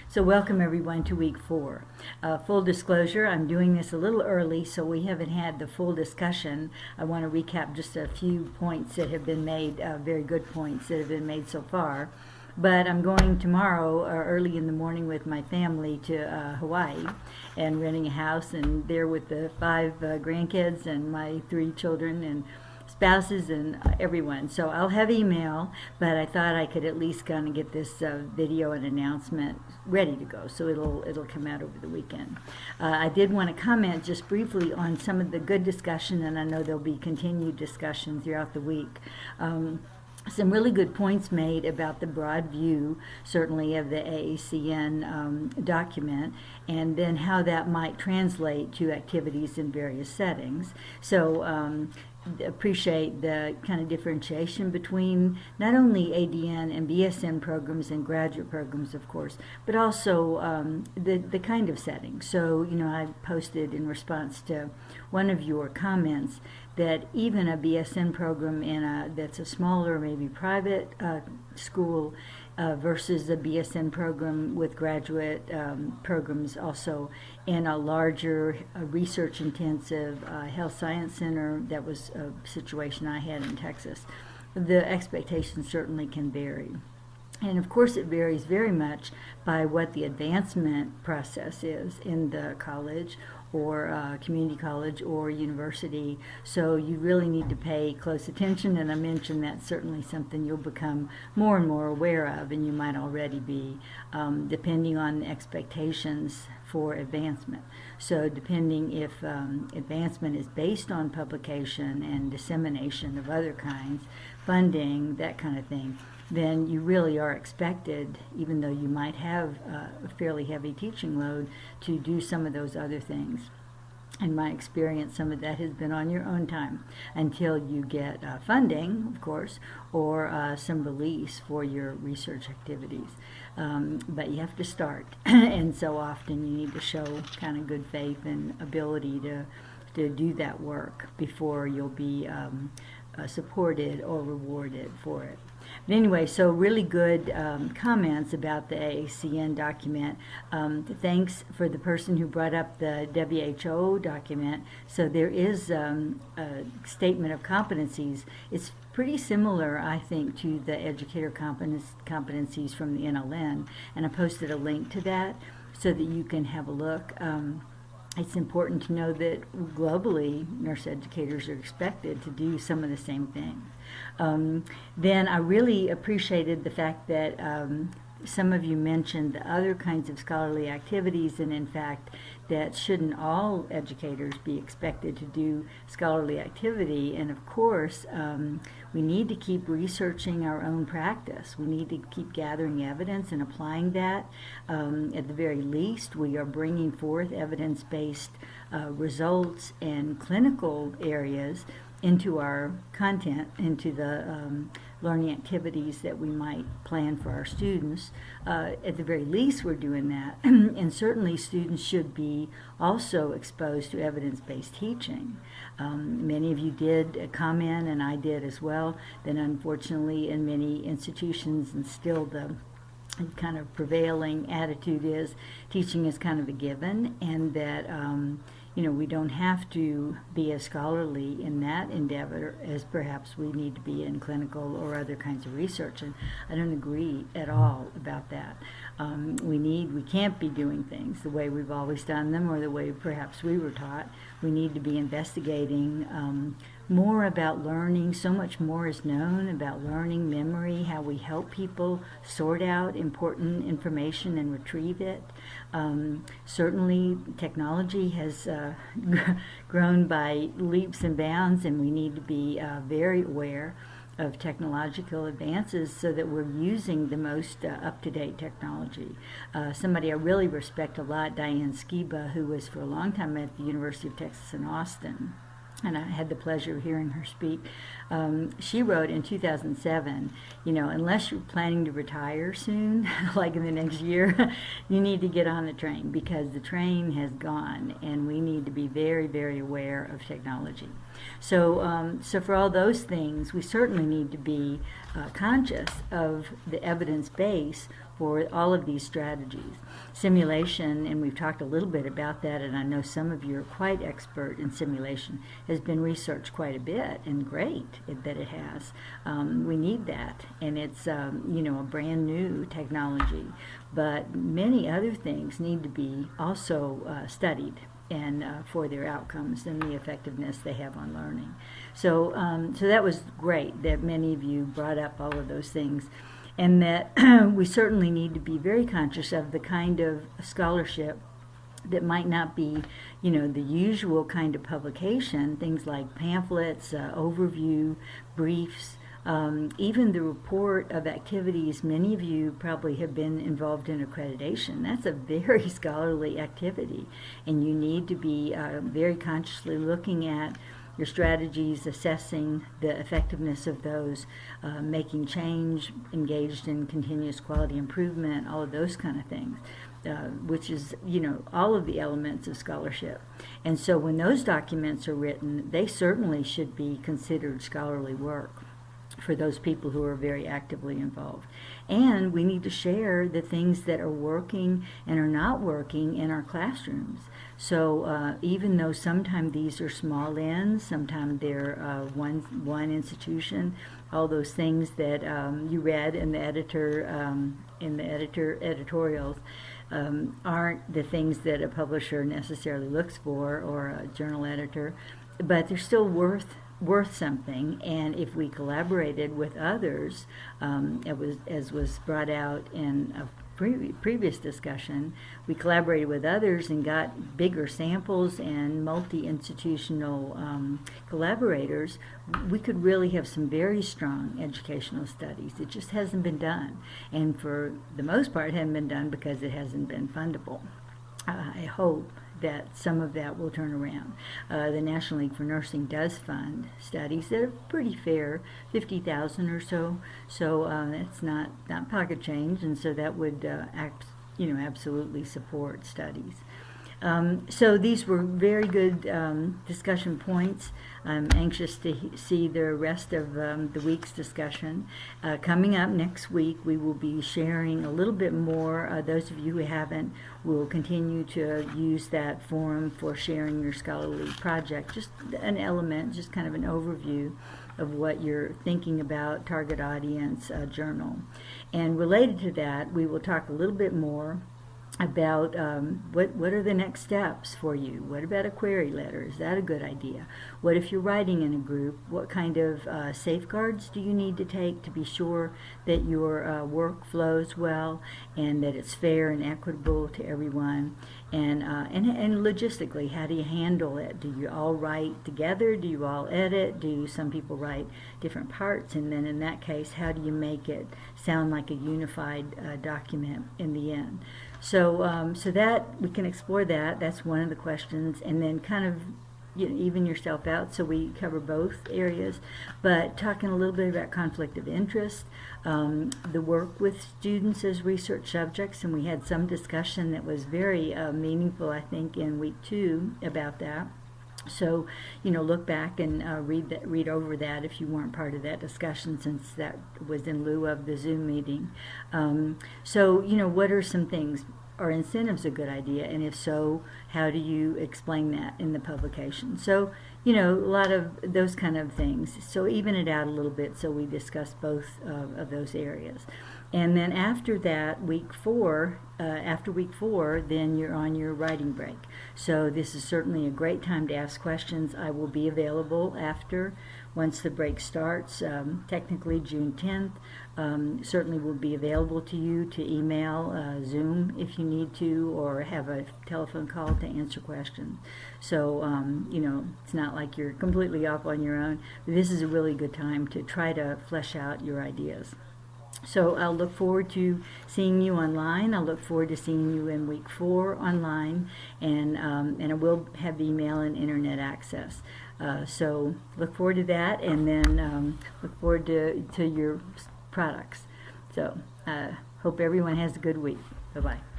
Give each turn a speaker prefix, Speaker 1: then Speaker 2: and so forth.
Speaker 1: So welcome everyone to week 4. Full disclosure, I'm doing this a little early, so we haven't had the full discussion. I want to recap just a few points that have been made, very good points that have been made so far. But I'm going tomorrow early in the morning with my family to Hawaii and renting a house, and there with the 5 grandkids and my 3 children and spouses and everyone. So I'll have email, but I thought I could at least kind of get this video and announcement ready to go, so it'll come out over the weekend. I did want to comment just briefly on some of the good discussion, and I know there'll be continued discussion throughout the week. Some really good points made about the broad view, certainly, of the AACN document, and then how that might translate to activities in various settings. So appreciate the kind of differentiation between not only ADN and BSN programs and graduate programs, of course, but also the kind of setting. So, I posted in response to one of your comments that even a BSN program that's a smaller, maybe private school versus a BSN program with graduate programs also in a larger, research-intensive health science center. That was a situation I had in Texas. The expectations certainly can vary. And of course it varies very much by what the advancement process is in the college or community college or university. So you really need to pay close attention, and I mentioned that's certainly something you'll become more and more aware of, and you might already be, depending on the expectations for advancement. So depending if advancement is based on publication and dissemination of other kinds, funding, that kind of thing, then you really are expected, even though you might have a fairly heavy teaching load, to do some of those other things. In my experience, some of that has been on your own time until you get funding, of course, or some release for your research activities. But you have to start, and so often you need to show kind of good faith and ability to do that work before you'll be supported or rewarded for it. But anyway, so really good comments about the AACN document. Thanks for the person who brought up the WHO document. So there is a statement of competencies. It's pretty similar, I think, to the educator competencies from the NLN, and I posted a link to that so that you can have a look. It's important to know that globally, nurse educators are expected to do some of the same things. Then I really appreciated the fact that some of you mentioned the other kinds of scholarly activities, and in fact that shouldn't all educators be expected to do scholarly activity. And of course we need to keep researching our own practice. We need to keep gathering evidence and applying that. At the very least, we are bringing forth evidence-based results and clinical areas into our content, into the learning activities that we might plan for our students. At the very least, we're doing that. And certainly students should be also exposed to evidence-based teaching. Many of you did comment, and I did as well, that unfortunately in many institutions, and still the kind of prevailing attitude is teaching is kind of a given, and that we don't have to be as scholarly in that endeavor as perhaps we need to be in clinical or other kinds of research. And I don't agree at all about that. We can't be doing things the way we've always done them or the way perhaps we were taught. We need to be investigating more about learning. So much more is known about learning, memory, how we help people sort out important information and retrieve it. Certainly technology has grown by leaps and bounds, and we need to be very aware of technological advances so that we're using the most up-to-date technology. Somebody I really respect a lot, Diane Skiba, who was for a long time at the University of Texas in Austin, and I had the pleasure of hearing her speak. She wrote in 2007, unless you're planning to retire soon, like in the next year, you need to get on the train, because the train has gone, and we need to be very, very aware of technology. So for all those things, we certainly need to be conscious of the evidence base for all of these strategies. Simulation, and we've talked a little bit about that, and I know some of you are quite expert in simulation, has been researched quite a bit, and great that it has. We need that, and it's a brand new technology, but many other things need to be also studied and for their outcomes and the effectiveness they have on learning. So that was great that many of you brought up all of those things, and that we certainly need to be very conscious of the kind of scholarship that might not be, the usual kind of publication, things like pamphlets, overview, briefs, even the report of activities. Many of you probably have been involved in accreditation. That's a very scholarly activity, and you need to be very consciously looking at your strategies, assessing the effectiveness of those, making change, engaged in continuous quality improvement, all of those kind of things, which is, all of the elements of scholarship. And so when those documents are written, they certainly should be considered scholarly work for those people who are very actively involved. And we need to share the things that are working and are not working in our classrooms. So even though sometimes these are small ends, sometimes they're one institution, all those things that you read in the editorials aren't the things that a publisher necessarily looks for, or a journal editor, but they're still worth something. And if we collaborated with others, as was brought out in a previous discussion, we collaborated with others and got bigger samples and multi-institutional collaborators, we could really have some very strong educational studies. It just hasn't been done, and for the most part it hasn't been done because it hasn't been fundable. I hope that some of that will turn around. The National League for Nursing does fund studies that are pretty fair, 50,000 or so. So it's not pocket change, and so that would absolutely support studies. So these were very good discussion points. I'm anxious to see the rest of the week's discussion. Coming up next week, we will be sharing a little bit more. Those of you who haven't, will continue to use that forum for sharing your scholarly project. Just an element, just kind of an overview of what you're thinking about, target audience, journal. And related to that, we will talk a little bit more about what are the next steps for you. What about a query letter? Is that a good idea? What if you're writing in a group? What kind of safeguards do you need to take to be sure that your work flows well and that it's fair and equitable to everyone? And logistically, how do you handle it? Do you all write together? Do you all edit? Do some people write different parts? And then in that case, how do you make it sound like a unified document in the end? So that we can explore that. That's one of the questions, and then kind of even yourself out, so we cover both areas. But talking a little bit about conflict of interest, the work with students as research subjects, and we had some discussion that was very meaningful, I think, in week 2 about that. So, look back and read over that if you weren't part of that discussion, since that was in lieu of the Zoom meeting. So, what are some things? Are incentives a good idea? And if so, how do you explain that in the publication? So, a lot of those kind of things. So even it out a little bit, so we discuss both of those areas. And then after that, week 4, then you're on your writing break. So this is certainly a great time to ask questions. I will be available once the break starts, technically June 10th. Certainly will be available to you to email, Zoom if you need to, or have a telephone call to answer questions. So, it's not like you're completely off on your own. This is a really good time to try to flesh out your ideas. So I'll look forward to seeing you online. I'll look forward to seeing you in week 4 online, and I will have email and internet access. So look forward to that, and then look forward to your products. So hope everyone has a good week. Bye-bye.